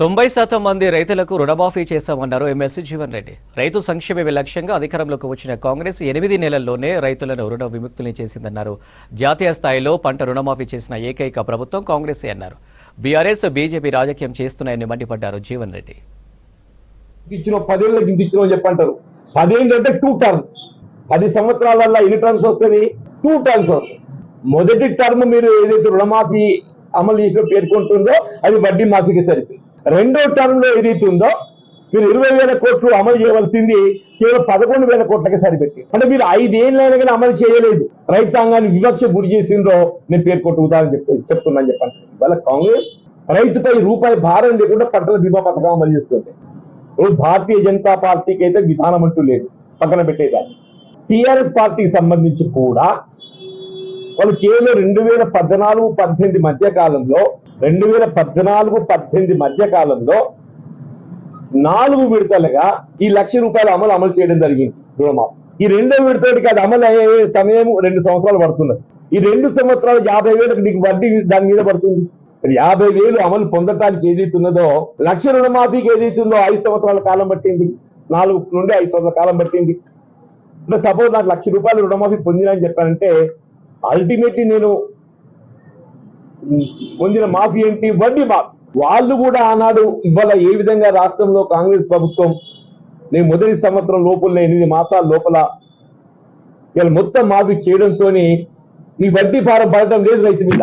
90% మంది రైతులకు రుణమాఫీ చేశామన్నారు ఎమ్మెల్సీ జీవన్ రెడ్డి. రైతు సంక్షేమమే లక్ష్యంగా అధికారంలోకి వచ్చిన కాంగ్రెస్ 8 నెలల్లోనే రైతులను రుణ విముక్తుల్ని చేసిందన్నారు. జాతీయ స్థాయిలో పంట రుణమాఫీ చేసిన ఏకైక ప్రభుత్వం కాంగ్రెసే అన్నారు. బీఆర్ఎస్ బీజేపీ రాజకీయం చేస్తున్నాయని మండిపడ్డారు జీవన్ రెడ్డి. ఇచ్చిన 10 ఏళ్ళకి ఇంత ఇచ్చినామని చెప్పంటారు. 10 ఏళ్ళు అంటే 2 టర్మ్స్. 10 సంవత్సరాల వల్ల ఎన్ని టర్మ్స్ వస్తుంది? 2 టర్మ్స్ వస్తుంది. మొదటి టర్మ్ మీరు ఏదైతే రుణమాఫీ అమలు చేసిన పేర్కొంటుందో అది వడ్డీ మాఫీకి సరిపోయింది. రెండో టర్మ్ లో ఏదైతే ఉందో మీరు 20,000 కోట్లు అమలు చేయవలసింది కేవలం 11,000 కోట్లకి సరిపెట్టి, అంటే మీరు 5 ఏళ్ళైనా కానీ అమలు చేయలేదు. రైతాంగాన్ని వివక్ష గురి చేసిందో నేను పేర్కొట్టుకుంటానని చెప్తున్నాను చెప్పండి. ఇవాళ కాంగ్రెస్ రైతుపై రూపాయి భారం లేకుండా పంటల బీమా పథకం అమలు చేస్తుంది. భారతీయ జనతా పార్టీకి అయితే విధానం అంటూ లేదు, పక్కన పెట్టేదాన్ని. టిఆర్ఎస్ పార్టీకి సంబంధించి కూడా వాళ్ళు కేవలం 2014-18 మధ్య కాలంలో 4 విడతలుగా ఈ ₹1,00,000 అమలు చేయడం జరిగింది రుణమాఫీ. ఈ రెండో విడతకి అది అమలు అయ్యే సమయం 2 సంవత్సరాలు పడుతున్నది. ఈ 2 సంవత్సరాలు 50,000 నీకు వడ్డీ దాని మీద పడుతుంది. 50,000 అమలు పొందటానికి ఏదైతున్నదో లక్ష రుణమాఫీకి ఏదైతుందో 5 సంవత్సరాల కాలం పట్టింది. 4 నుండి 5 సంవత్సరాల కాలం పట్టింది. అంటే సపోజ్ నాకు ₹1,00,000 రుణమాఫీ పొందినని చెప్పానంటే అల్టిమేట్లీ నేను పొందిన మాఫీ ఏంటి? వడ్డీ మాఫీ. వాళ్ళు కూడా ఆనాడు ఇవాళ ఏ విధంగా రాష్ట్రంలో కాంగ్రెస్ ప్రభుత్వం నేను మొదటి సంవత్సరం లోపల 8 మాసాల లోపల ఇలా మొత్తం మాఫీ చేయడంతో ఈ వడ్డీ భారం పడటం లేదు రైతు మీద.